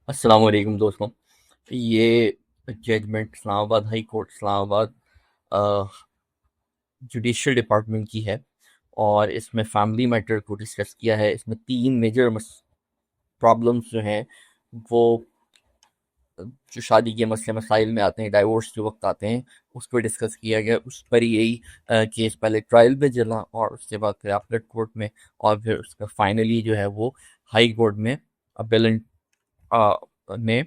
अस्सलाम वालेकुम दोस्तों। ये judgment Islamabad high court Islamabad judicial department की है और इसमें फैमिली मैटर को डिस्कस किया है। इसमें तीन मेजर प्रॉब्लम्स जो हैं वो जो शादी के मसले मसाइल में आते हैं, डाइवोर्स के वक्त आते हैं, उस पर डिस्कस किया गया। उस पर यही केस पहले ट्रायल में चला और उसके बाद फिर अपीलेट कोर्ट में और फिर उसका फाइनली जो है वो हाई कोर्ट में अपेलेंट ने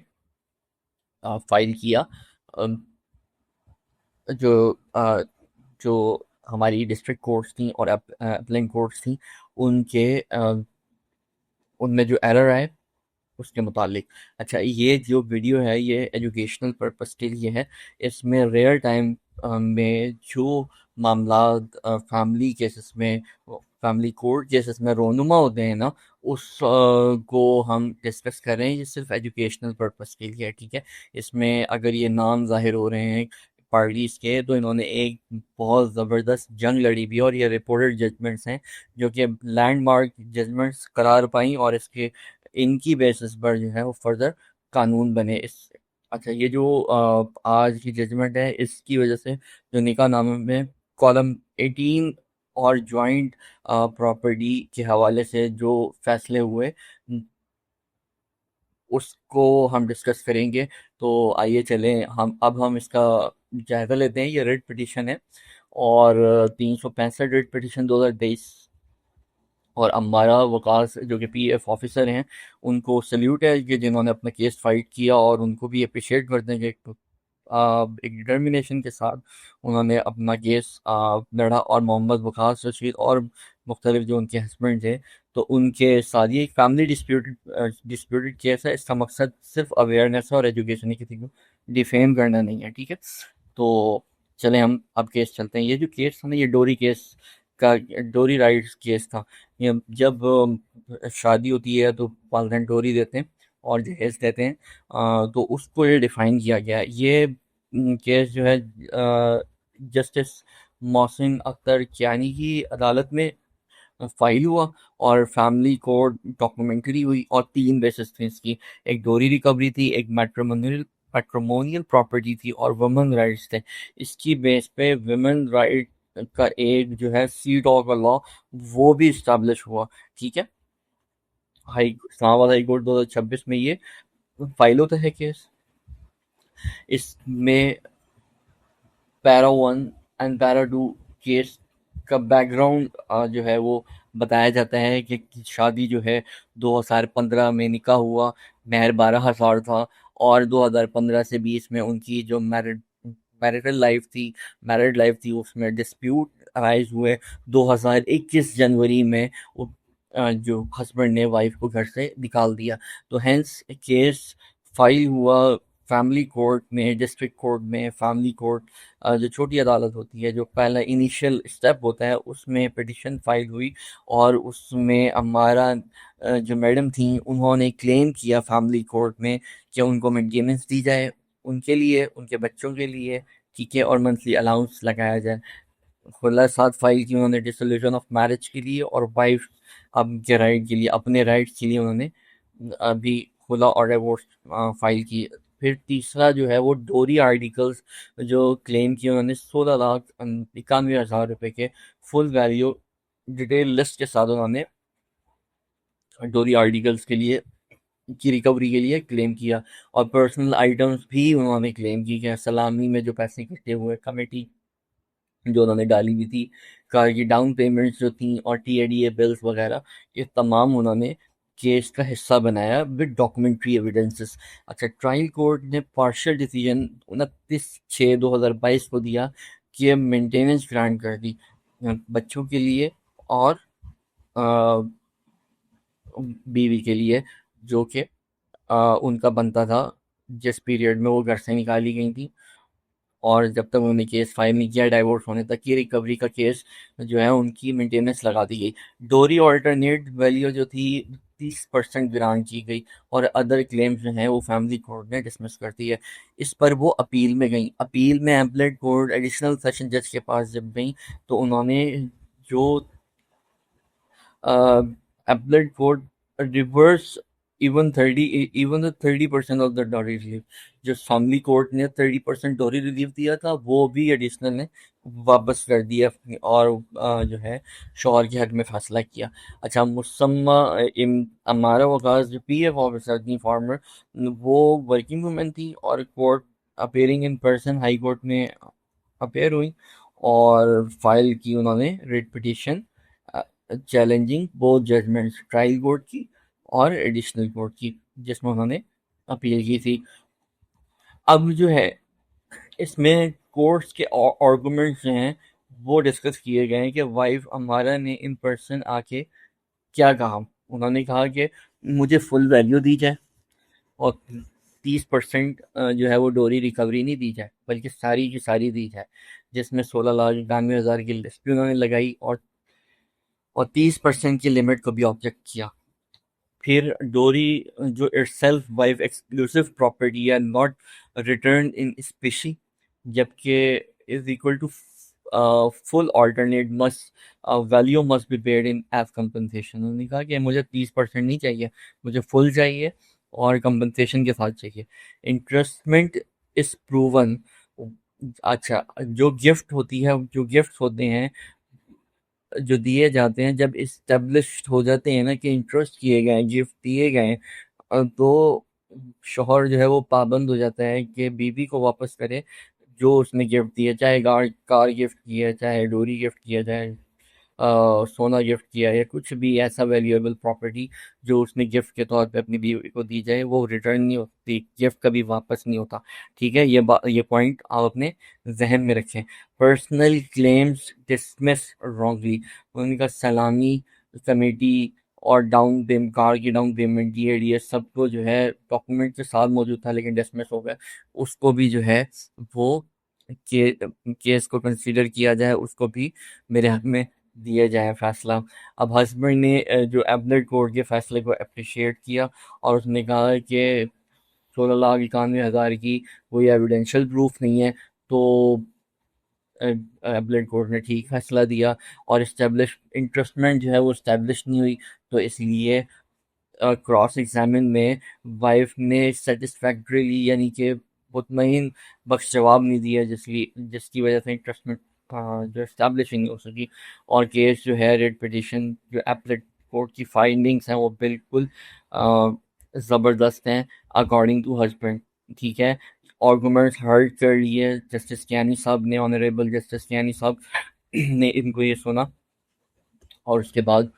फाइल किया। अम, जो जो हमारी डिस्ट्रिक्ट कोर्ट्स थी और अपीलिंग कोर्ट्स थी उनके उनमें जो एरर आए उसके मुतालिक। अच्छा, ये जो वीडियो है ये एजुकेशनल पर्पस के लिए है। इसमें रियल टाइम में जो मामला फैमिली केसेस में फैमिली कोर्ट केसेस में रोनुमा होते हैं ना, उस को हम डिस्कस कर रहे हैं। ये सिर्फ एजुकेशनल पर्पस के लिए है, ठीक है। इसमें अगर ये नाम जाहिर हो रहे हैं पार्टीज के, तो इन्होंने एक बहुत ज़बरदस्त जंग लड़ी भी है और ये रिपोर्टेड जजमेंट्स हैं जो कि लैंडमार्क जजमेंट्स करार पाई और इसके इनकी बेसिस पर जो है वो फर्दर कानून बने। इस अच्छा, ये जो आज की जजमेंट है इसकी वजह से जो निकाह नामे में कॉलम 18 और जॉइंट प्रॉपर्टी के हवाले से जो फैसले हुए उसको हम डिस्कस करेंगे। तो आइए चलें, हम इसका जायज़ा लेते हैं। ये रेड पिटीशन है और 365 रेड पिटीशन 2023। और अम्बारा वकास जो कि पीएफ ऑफिसर हैं, उनको सल्यूट है कि जिन्होंने अपना केस फाइट किया और उनको भी अप्रिशिएट करते हैं कि एक डिटर्मिनेशन के साथ उन्होंने अपना केस लड़ा। और मोहम्मद वकास रशीद और मुख्तलिफ जो उनके हस्बैंड थे, तो उनके साथ ये एक फैमिली डिस्प्यूटेड केस है। इसका मकसद सिर्फ अवेयरनेस है और एजुकेशन है, किसी को डिफेम करना नहीं है, ठीक है। तो चलें हम अब केस चलते हैं। ये जो केस था ना, ये डोरी केस का डोरी राइट्स केस था। ये जब शादी होती है तो वालिदैन डोरी देते हैं और दहेज देते हैं। तो उसको ये डिफाइन किया गया है। ये केस जो है जस्टिस मोहसिन अख्तर कियानी की अदालत में फाइल हुआ और फैमिली कोर्ट डॉक्यूमेंट्री हुई और तीन बेसिस थे इसकी। एक डोरी रिकवरी थी, एक मैट्रिमोनियल प्रॉपर्टी थी और वुमेन राइट्स थे। इसकी बेस पे वुमेन राइट का एक जो है सीट ऑफ लॉ वो भी इस्टेब्लिश हुआ, ठीक है। इस्लामाबाद हाई कोर्ट 2026 में ये फाइल होता है केस। इसमें para one and para two case का बैकग्राउंड जो है वो बताया जाता है कि शादी जो है 2015 में निकाह हुआ, महर 12,000 था और 2015 से 20 में उनकी जो मैरिड लाइफ थी उसमें डिस्प्यूट अराइज हुए। 2021 जनवरी में जो हस्बैंड ने वाइफ को घर से निकाल दिया। तो हेंस केस फाइल हुआ फैमिली कोर्ट में, डिस्ट्रिक्ट कोर्ट में। फैमिली कोर्ट जो छोटी अदालत होती है, जो पहला इनिशियल स्टेप होता है, उसमें पिटिशन फाइल हुई और उसमें हमारा जो मैडम थी उन्होंने क्लेम किया फैमिली कोर्ट में कि उनको मेंटेनेंस दी जाए उनके लिए, उनके बच्चों के लिए, ठीक है, और मंथली अलाउंस लगाया जाए। खुला साथ फाइल की उन्होंने डिसोल्यूशन ऑफ मैरिज के लिए और वाइफ अब के राइट के लिए, अपने राइट्स के लिए उन्होंने अभी खुला और डिवोर्स फाइल की। फिर तीसरा जो है वो डोरी आर्टिकल्स जो क्लेम किए उन्होंने 16,91,000 रुपए के फुल वैल्यू डिटेल लिस्ट के साथ उन्होंने डोरी आर्टिकल्स के लिए की रिकवरी के लिए क्लेम किया। और पर्सनल आइटम्स भी उन्होंने क्लेम की कि सलामी में जो पैसे इकट्ठे हुए, कमेटी जो उन्होंने डाली हुई थी, कार की डाउन पेमेंट्स जो थी और टीएडीए बिल्स वगैरह, ये तमाम उन्होंने केस का हिस्सा बनाया विद डॉक्यूमेंट्री एविडेंसेस। अच्छा, ट्रायल कोर्ट ने पार्शियल डिसीजन 29/6/2022 को दिया कि मेंटेनेंस ग्रांट कर दी बच्चों के लिए और अ, बीवी के लिए, जो कि उनका बनता था जिस पीरियड में वो घर से निकाली गई थी। और जब तक उन्होंने केस फाइल नहीं किया डाइवोर्स होने तक की रिकवरी का केस जो है उनकी मेंटेनेंस लगा दी गई। डोरी ऑल्टरनेट वैल्यू जो थी 30% ग्रांट की गई और अदर क्लेम्स जो हैं वो फैमिली कोर्ट ने डिसमिस कर दी है। इस पर वो अपील में गई। अपील में एम्पलेट कोर्ट एडिशनल सेशन जज के पास जब गई तो उन्होंने जो appellate court reverse even the 30% of the dowry relief, जो फैमिली कोर्ट ने 30% डॉरी रिलीफ दिया था, वो भी एडिशनल ने वापस कर दिया अपनी, और जो है शौहर के हक में फैसला किया। अच्छा, मुसम्मा अमारा वकास जो पीएफ ऑफिसर थी फॉर्मर, वो वर्किंग वुमेन थी और court appearing in person high court में अपेयर हुई और फाइल की उन्होंने writ petition challenging both judgments, trial court की और एडिशनल कोर्ट की, जिसमें उन्होंने अपील की थी। अब जो है इसमें कोर्ट्स के आर्गूमेंट्स जो हैं वो डिस्कस किए गए हैं कि वाइफ हमारा ने इन पर्सन आके क्या कहा। उन्होंने कहा कि मुझे फुल वैल्यू दी जाए और 30% जो है वो डोरी रिकवरी नहीं दी जाए, बल्कि सारी की सारी दी जाए, जिसमें 16,91,000 की लिस्ट भी उन्होंने लगाई और 30% की लिमिट को भी ऑब्जेक्ट किया। फिर डोरी जो इटसेल्फ वाइफ एक्सक्लूसिव प्रॉपर्टी या नॉट रिटर्न इन स्पेशी, जबकि is equal to full alternate must value must be paid in as compensation. उन्होंने कहा कि मुझे 30% नहीं चाहिए, मुझे फुल चाहिए और कंपनसेशन के साथ चाहिए। इंटरेस्टमेंट इज प्रूवन। अच्छा, जो गिफ्ट होती है, जो गिफ्ट होते हैं जो दिए जाते हैं, जब इस्टेब्लिश हो जाते हैं ना कि इंटरेस्ट किए गए, गिफ्ट दिए गए, तो शौहर जो है वो पाबंद हो जाता है कि बीवी को वापस करे जो उसने गिफ्ट दिया, चाहे कार गिफ्ट किया, चाहे डोरी गिफ्ट किया, चाहे सोना गिफ्ट किया, या कुछ भी ऐसा वैल्यूएबल प्रॉपर्टी जो उसने गिफ्ट के तौर पे अपनी बीवी को दी जाए, वो रिटर्न नहीं होती, गिफ्ट कभी वापस नहीं होता। ठीक है, ये पॉइंट आप अपने जहन में रखें। Personal claims dismiss wrongly. उनका सलामी कमेटी और डाउन पेमेंट, कार की डाउन पेमेंट, डीएडीएस, सबको जो है डॉक्यूमेंट के साथ मौजूद था लेकिन डिसमिस हो गया, उसको भी जो है वो केस को कंसीडर किया जाए, उसको भी मेरे हक में दिया जाए फैसला। अब हस्बैंड ने जो एबलेट कोर्ट के फैसले को अप्रिशिएट किया और उसने कहा कि 16,91,000 की कोई एविडेंशियल प्रूफ नहीं है, तो एबलेट कोर्ट ने ठीक फैसला दिया और इस्टेब्लिश इंटरेस्टमेंट जो है वो इस्टेब्लिश नहीं हुई, तो इसलिए क्रॉस एग्जामिन में वाइफ ने सेटिस्फैक्ट्रीली यानी कि मुतमईन बख्श जवाब नहीं दिया, जिसकी वजह से इंटरेस्टमेंट जो एस्टैब्लिश नहीं हो सकी, और केस जो है रेड पिटीशन जो एपलेट कोर्ट की फाइंडिंग्स हैं वो बिल्कुल ज़बरदस्त हैं अकॉर्डिंग टू हस्बैंड। ठीक है, आर्गूमेंट्स हर्ड कर लिए जस्टिस कियानी साहब ने, ऑनरेबल जस्टिस कियानी साहब ने इनको ये सुना और उसके बाद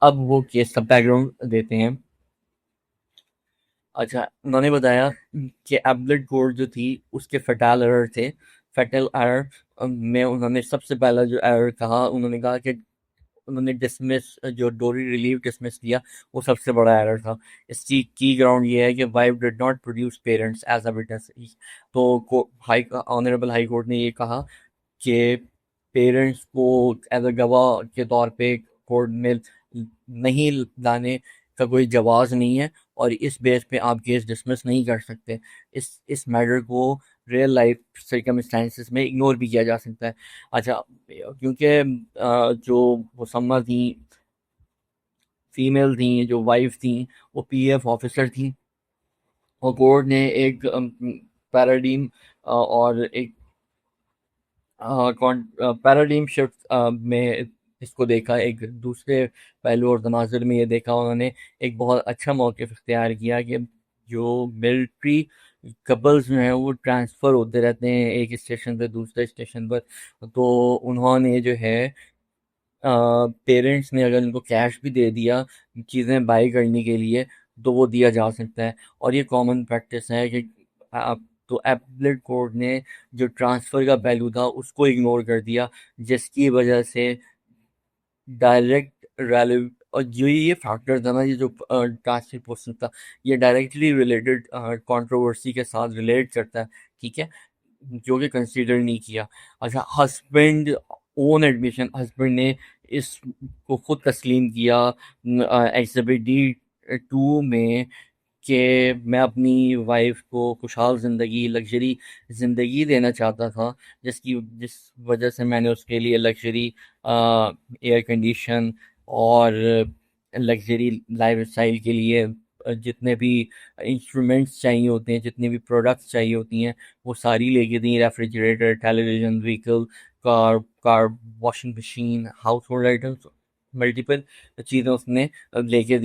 अब वो केस का बैकग्राउंड देते हैं। अच्छा, उन्होंने बताया कि एबलेट कोड जो थी उसके फटाल एरर थे। फैटल एरर में उन्होंने सबसे पहला जो एरर कहा, उन्होंने कहा कि उन्होंने डिसमिस जो डोरी रिलीव डिसमिस किया, वो सबसे बड़ा एरर था। इसकी की ग्राउंड ये है कि wife did not produce parents as a witness. तो ऑनरेबल हाई कोर्ट ने ये कहा कि पेरेंट्स को एज अ गवाह के तौर पे कोर्ट में नहीं लाने का कोई जवाज नहीं है और इस बेस पे आप केस डिसमिस नहीं कर सकते। इस मैटर को रियल लाइफ सर्कमस्टेंसेस में इग्नोर भी किया जा सकता है। अच्छा, क्योंकि जो मुसम्मा थी, फीमेल थी, जो वाइफ थी, वो पीएफ ऑफिसर थी और कोर्ट ने एक पैराडीम और एक पैराडिम शिफ्ट में इसको देखा, एक दूसरे पहलू और तनाजुर में ये देखा उन्होंने, एक बहुत अच्छा मौक़िफ़ इख्तियार किया कि जो मिलिट्री कपल्स जो हैं वो ट्रांसफ़र होते रहते हैं एक स्टेशन से दूसरे स्टेशन पर, तो उन्होंने जो है पेरेंट्स ने अगर उनको कैश भी दे दिया चीज़ें बाई करने के लिए, तो वो दिया जा सकता है और ये कॉमन प्रैक्टिस है कि तो एपलेट कोर्ट ने जो ट्रांसफ़र का पहलू था उसको इग्नोर कर दिया, जिसकी वजह से डायरेक्ट रेलिव और जो ये फैक्टर था ना, ये जो ट्रांसफर प्रोसेस था, ये डायरेक्टली रिलेटेड कंट्रोवर्सी के साथ रिलेट करता है। ठीक है, जो कि कंसीडर नहीं किया। अच्छा, हस्बैंड ओन एडमिशन, हस्बैंड ने इसको खुद तस्लीम किया एग्जिबिट D2 में कि मैं अपनी वाइफ को खुशहाल ज़िंदगी, लग्जरी ज़िंदगी देना चाहता था, जिस वजह से मैंने उसके लिए लग्जरी एयर कंडीशन और लग्जरी लाइफ स्टाइल के लिए जितने भी इंस्ट्रूमेंट्स चाहिए होते हैं, जितने भी प्रोडक्ट्स चाहिए होती हैं, वो सारी लेके दी। Refrigerator, television, vehicle, car car washing machine, household items, multiple चीज़ें उसने लेके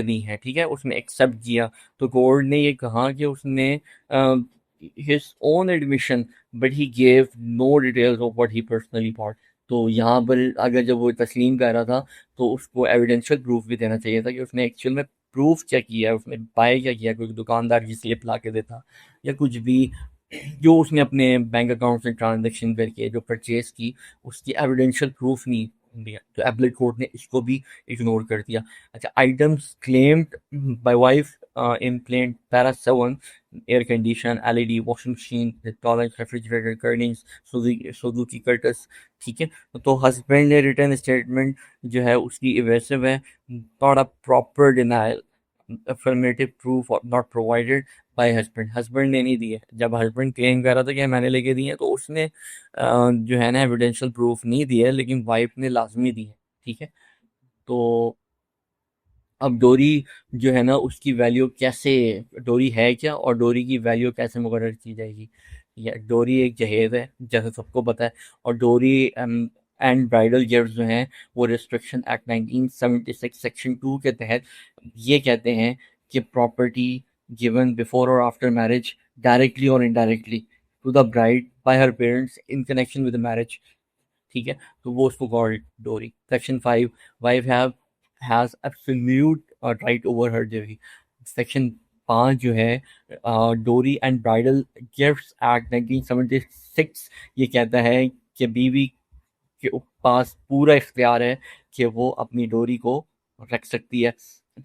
दी हैं। ठीक है, उसने एक्सेप्ट किया। तो कोर्ट ने ये कहा कि उसने his own admission, but he gave no details of what he personally bought. तो यहाँ पर अगर जब वो तस्लीम कर रहा था, तो उसको एविडेंशियल प्रूफ भी देना चाहिए था कि उसने एक्चुअल में प्रूफ क्या किया है, उसने बाय क्या किया, कोई दुकानदार की स्लिप ला के देता या कुछ भी, जो उसने अपने बैंक अकाउंट से ट्रांजेक्शन करके जो परचेज की, उसकी एविडेंशियल प्रूफ नहीं दिया। तो एपलेट कोर्ट ने इसको भी इग्नोर कर दिया। अच्छा, items claimed by wife in plain para 7, air condition, LED, washing machine, toilet, refrigerator, curtains, Suzuki curtains. ठीक है, तो हस्बैंड ने रिटर्न स्टेटमेंट जो है उसकी इवेसिव है, not a proper denial, affirmative proof not provided by husband. Husband ने नहीं दिए। जब हस्बैंड क्लेम कर रहा था कि मैंने लेके दिए, तो उसने जो है ना एविडेंशियल प्रूफ नहीं दिया, लेकिन वाइफ ने लाजमी दी है। ठीक है, तो अब डोरी जो है ना उसकी वैल्यू कैसे, डोरी है क्या और डोरी की वैल्यू कैसे मुकर्रर की जाएगी। या डोरी एक जहेज है जैसे सबको पता है, और डोरी एंड ब्राइडल गिफ्ट जो हैं वो रिस्ट्रिक्शन एक्ट 1976 सेक्शन 2 के तहत ये कहते हैं कि प्रॉपर्टी गिवन बिफोर और आफ्टर मैरिज डायरेक्टली और indirectly to the bride by her parents in connection with the marriage. ठीक है, तो वो उसको called dowry. Section 5, wife has absolute right over her जेवी। सेक्शन 5 जो है डोरी एंड ब्राइडल गिफ्ट्स एक्ट 1976 ये कहता है कि बीवी के पास पूरा इख्तियार है कि वो अपनी डोरी को रख सकती है।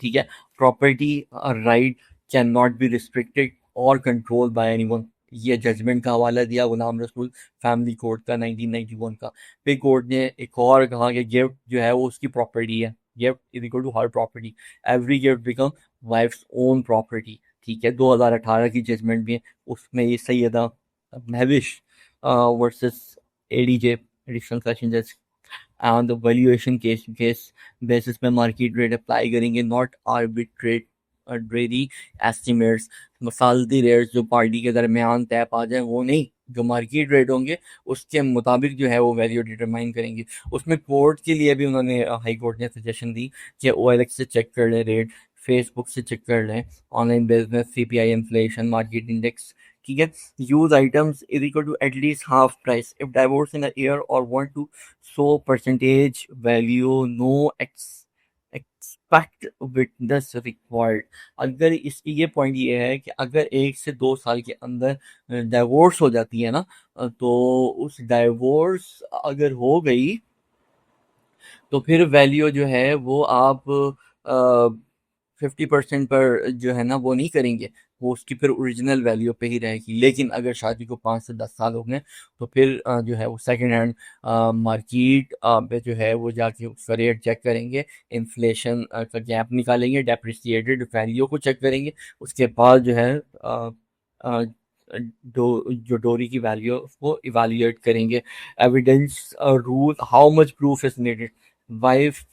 ठीक है, property right can not be restricted और कंट्रोल बाय एनीवन। ये जजमेंट का हवाला दिया गुलाम रसूल फैमिली कोर्ट का 1991 का। फिर कोर्ट ने एक और कहा कि गिफ्ट जो है वो उसकी प्रॉपर्टी है। Gift is equal to her property, every gift become wife's own property. ठीक है, 2018 की जजमेंट भी है, उसमें ये Saiyada Mahvish versus ADJ additional session जज and the valuation case basis पे मार्केट रेट अप्लाई करेंगे, नॉट आर्बिट्रेट आर्बिट्रेरी एस्टिमेट्स। मसालती रेट्स जो पार्टी के दरमियान तय पा जाए वो नहीं, जो मार्केट रेट होंगे उसके मुताबिक जो है वो वैल्यू डिटरमाइन करेंगे। उसमें कोर्ट के लिए भी उन्होंने हाई कोर्ट ने सजेशन दी कि OLX से चेक कर लें रेट, फेसबुक से चेक कर लें, online business, CPI, inflation, market index. ठीक है, use items is equal to at least half price if divorce in a year or want to show percentage value, no expect witness required। अगर इसकी ये point ये है कि अगर 1 से 2 साल के अंदर डाइवोर्स हो जाती है ना, तो उस डाइवोर्स अगर हो गई तो फिर वैल्यू जो है वो आप 50% पर जो है ना वो नहीं करेंगे, वो उसकी फिर ओरिजिनल वैल्यू पे ही रहेगी। लेकिन अगर शादी को 5 से 10 साल हो गए, तो फिर जो है वो सेकेंड हैंड मार्केट पे जो है वो जाके उसका रेट चेक करेंगे, इन्फ्लेशन का गैप निकालेंगे, डेप्रिसिएटेड वैल्यू को चेक करेंगे, उसके बाद जो है अ, जो डोरी की वैल्यू है उसको इवेल्युएट करेंगे। Evidence rule, how much proof is needed wife.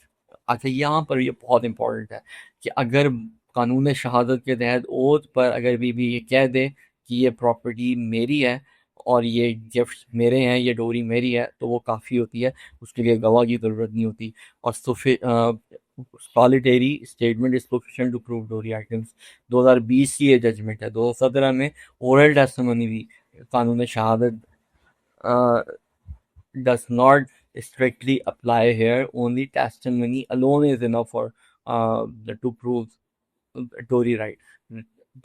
अच्छा, यहाँ पर ये बहुत इंपॉर्टेंट है कि अगर कानून शहादत के तहत ओथ पर अगर बीवी ये कह दे कि ये प्रॉपर्टी मेरी है और ये गिफ्ट्स मेरे हैं, ये डोरी मेरी है, तो वो काफ़ी होती है, उसके लिए गवाह की ज़रूरत नहीं होती। और solitary statement is sufficient to prove dowry items. 2020 की ये जजमेंट है। 2017 में ओरल टेस्टिमनी भी, कानून शहादत does not strictly apply here. Only testimony alone is enough for to prove डोरी राइट।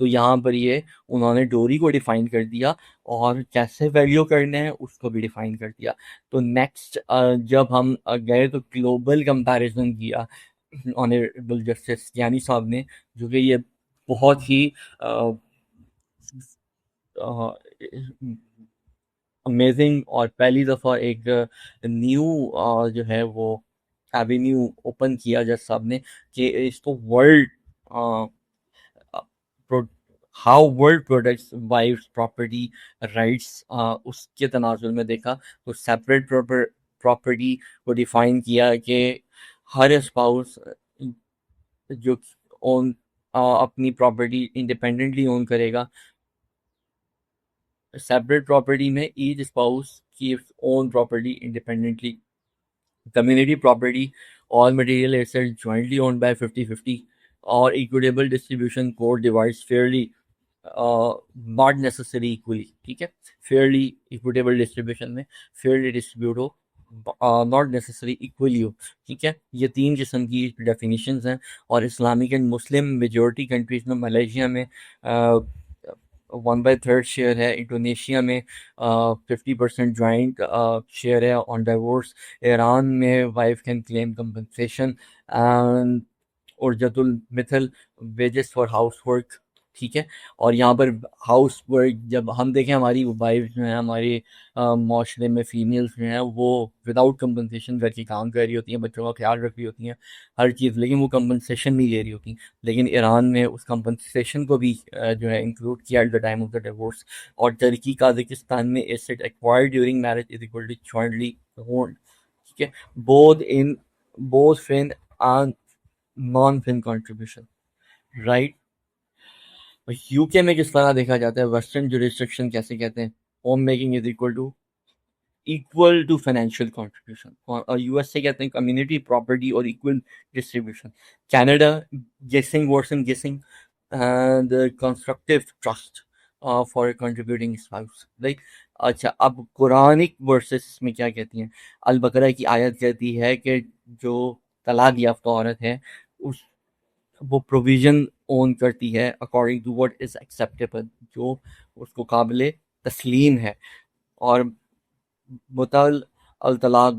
तो यहाँ पर ये उन्होंने डोरी को डिफाइन कर दिया और कैसे वैल्यू करने हैं उसको भी डिफाइन कर दिया। तो नेक्स्ट जब हम गए तो ग्लोबल कंपैरिजन किया ऑनरेबल जस्टिस यानी साहब ने, जो कि ये बहुत ही अमेजिंग और पहली दफ़ा एक न्यू जो है वो एवेन्यू ओपन किया जज साहब ने कि इसको world how world protects wife's property rights उसके तनाजुर में देखा। तो सेपरेट प्रॉपर्टी को डिफाइन किया कि हर स्पाउस जो ओन अपनी प्रॉपर्टी इंडिपेंडेंटली ओन करेगा। सेपरेट प्रॉपर्टी में each spouse keeps own property independently. Community property, all material assets jointly owned by 50-50 or equitable distribution code divides fairly, not necessary equally। ठीक है, fairly equitable distribution में fairly distribute हो, not necessary equally हो। ठीक है, ये तीन किस्म की definitions हैं। और Islamic and Muslim majority countries में, मलेशिया में 1/3 शेयर है, इंडोनेशिया में 50% ज्वाइंट शेयर है ऑन डाइवोर्स, ईरान में wife can claim compensation and उर्जतुल मिथल वेजेस फॉर हाउस वर्क। ठीक है, और यहाँ पर हाउस वर्क जब हम देखें, हमारी वाइफ जो है हमारे माशरे में फीमेल्स जो हैं वो विदाउट कंपनसेशन घर की काम कर रही होती हैं, बच्चों का ख्याल रख रही होती हैं, हर चीज़, लेकिन वो कंपनसेशन नहीं ले रही होती। लेकिन ईरान में उस कंपनसेशन को भी जो है इंक्लूड किया at the time of the divorce. और टर्की काजाकिस्तान में asset acquired during marriage is equal to jointly owned. ठीक है, both fin and non fin contribution, right. UK में किस तरह देखा जाता है, वेस्टर्न जुरिस्डिक्शन कैसे कहते हैं, home making is equal to financial contribution. और यूएस से कहते हैं कम्युनिटी प्रॉपर्टी और इक्वल डिस्ट्रीब्यूशन। कनाडा गेसिंग वर्सन गेसिंग and constructive trust for contributing spouse, right. अच्छा, अब कुरानिक वर्सेस में क्या कहती हैं। अल बकरा की आयत कहती है कि जो तलाक याफ्ता औरत है उस वो प्रोविजन ओन करती है according to what is acceptable, जो उसको काबिल तस्लीम है। और मुतल अल तलाक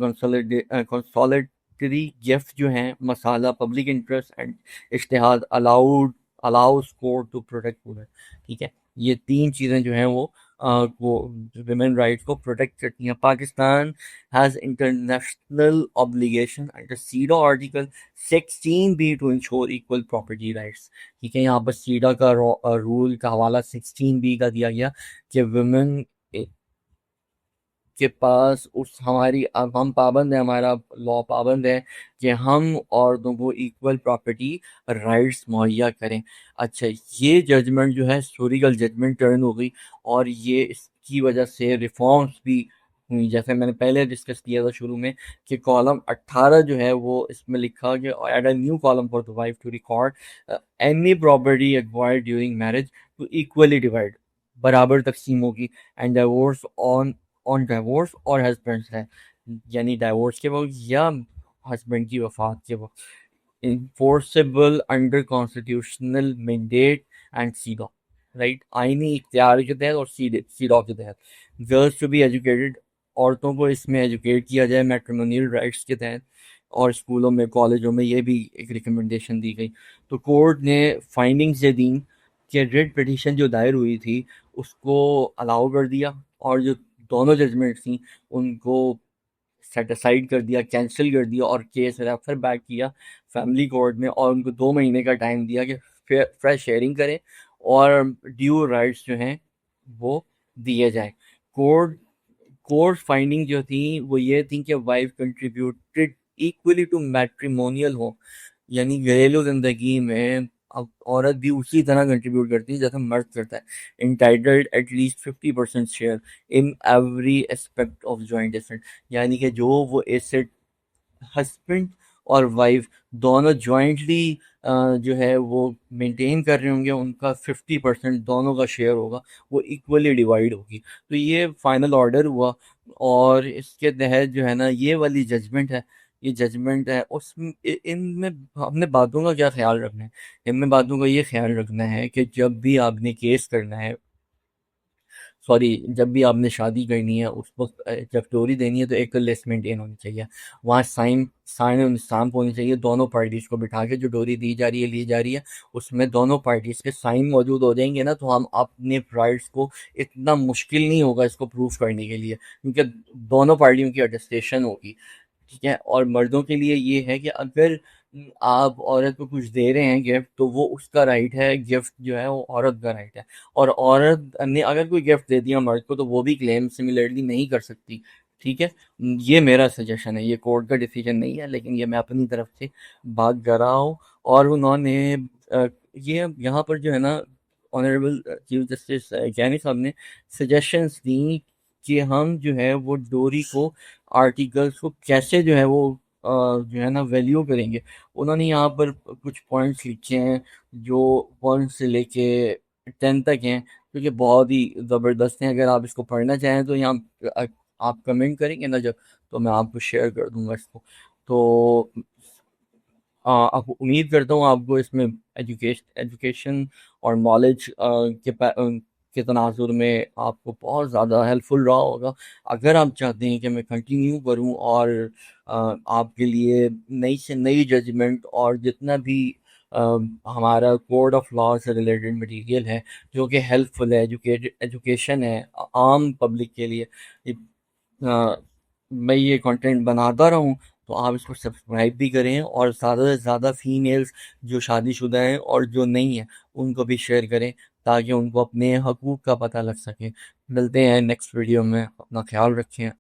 कंसोलिडरी गिफ्ट जो हैं, मसाला पब्लिक इंटरेस्ट एंड इज्तिहाद allows court to protect women. ठीक है, ये तीन चीज़ें जो हैं वो विमेन राइट्स को प्रोटेक्ट करती हैं। Pakistan has international obligation under CEDAW article 16B to ensure equal property rights. ठीक है, यहाँ पर सीडा का रूल का हवाला 16B का दिया गया कि वुमेन के पास उस हमारी, अब हम पाबंद है, हमारा लॉ पाबंद है कि हम औरतों को इक्वल प्रॉपर्टी राइट्स मुहैया करें। अच्छा, ये जजमेंट जो है हिस्टोरिकल जजमेंट टर्न हो गई और ये इसकी वजह से रिफॉर्म्स भी हुई। जैसे मैंने पहले डिस्कस किया था शुरू में कि कॉलम 18 जो है वो इसमें लिखा कि add a new column for the wife to record any property acquired during marriage to equally divide, बराबर तकसीम होगी। एंड डिवोर्स ऑन डिवोर्स और हस्बैंड है, यानी डिवोर्स के वक्त या हस्बैंड की वफात के वक्त enforceable under constitutional mandate and SIDA, right, आईनी इख्तियार के तहत और सीडा के तहत। गर्ल्स टू बी एजुकेटेड, औरतों को इसमें एजुकेट किया जाए मैट्रिमोनियल राइट्स के तहत। और स्कूलों में कॉलेजों में ये भी एक रिकमेंडेशन दी गई। तो कोर्ट ने फाइंडिंग्स ये दी कि रेड पिटीशन जो दायर हुई थी उसको अलाउ कर दिया, और जो दोनों जजमेंट थी उनको सेट असाइड कर दिया, कैंसिल कर दिया, और केस रेफर बैक किया फैमिली कोर्ट में, और उनको 2 महीने का टाइम दिया कि फ्रेश शेयरिंग करें और ड्यू राइट्स जो हैं वो दिए जाए। कोर्ट कोर्ट फाइंडिंग जो थी वो ये थी कि wife contributed equally to matrimonial हो, यानी घरेलू जिंदगी में अब औरत भी उसी तरह कंट्रीब्यूट करती है जैसे मर्द करता है। Entitled at least 50% share in every aspect of joint asset, यानी कि जो वो एसेट हस्बैंड और वाइफ दोनों जॉइंटली जो है वो मेंटेन कर रहे होंगे, उनका 50% दोनों का शेयर होगा, वो इक्वली डिवाइड होगी। तो ये फाइनल ऑर्डर हुआ, और इसके तहत जो है ना ये वाली जजमेंट है, ये जजमेंट है उसमें इनमें हमने बातों का क्या ख्याल रखना है। इनमें बातों का ये ख्याल रखना है कि जब भी आपने केस करना है, सॉरी, जब भी आपने शादी करनी है उस वक्त जब डोरी देनी है तो एक लिस्ट मेंटेन होनी चाहिए। वहाँ साइन और स्टाम्प होनी चाहिए, दोनों पार्टीज को बिठा के जो डोरी दी जा रही है ली जा रही है उसमें दोनों पार्टीज के साइन मौजूद हो जाएंगे ना, तो हम अपने राइट्स को, इतना मुश्किल नहीं होगा इसको प्रूफ करने के लिए, क्योंकि दोनों पार्टियों की अटेस्टेशन होगी। ठीक है, और मर्दों के लिए ये है कि अगर आप औरत को कुछ दे रहे हैं गिफ्ट, तो वो उसका राइट है, गिफ्ट जो है वो औरत का राइट है। और औरत ने अगर कोई गिफ्ट दे दिया मर्द को तो वो भी क्लेम सिमिलरली नहीं कर सकती। ठीक है, ये मेरा सजेशन है, ये कोर्ट का डिसीजन नहीं है, लेकिन ये मैं अपनी तरफ से बात कर रहा हूँ। और उन्होंने ये यहाँ पर जो है ना, ऑनरेबल चीफ जस्टिस जैनी साहब ने सजेशंस दी कि हम जो है वो डोरी को, आर्टिकल्स को कैसे जो है वो जो है ना वैल्यू करेंगे। उन्होंने यहाँ पर कुछ पॉइंट्स लिखे हैं जो 1 से लेके 10 तक हैं, क्योंकि बहुत ही ज़बरदस्त हैं। अगर आप इसको पढ़ना चाहें तो यहाँ आप कमेंट करेंगे ना जब, तो मैं आपको शेयर कर दूंगा इसको। तो आप उम्मीद करता हूँ आपको इसमें एजुकेशन और नॉलेज के तनाजुर में आपको बहुत ज़्यादा हेल्पफुल रहा होगा। अगर आप चाहते हैं कि मैं कंटिन्यू करूँ और आपके लिए नई से नई जजमेंट और जितना भी अ, हमारा कोड ऑफ लॉ से रिलेटेड मटेरियल है जो कि हेल्पफुल है, एजुकेशन है आम पब्लिक के लिए, अ, मैं ये कंटेंट बनाता रहूँ, तो आप इसको सब्सक्राइब भी करें और ज़्यादा से ज़्यादा फीमेल्स जो शादीशुदा हैं और जो नहीं हैं उनको भी शेयर करें, ताकि उनको अपने हकूक़ का पता लग सके। मिलते हैं नेक्स्ट वीडियो में, अपना ख्याल रखें।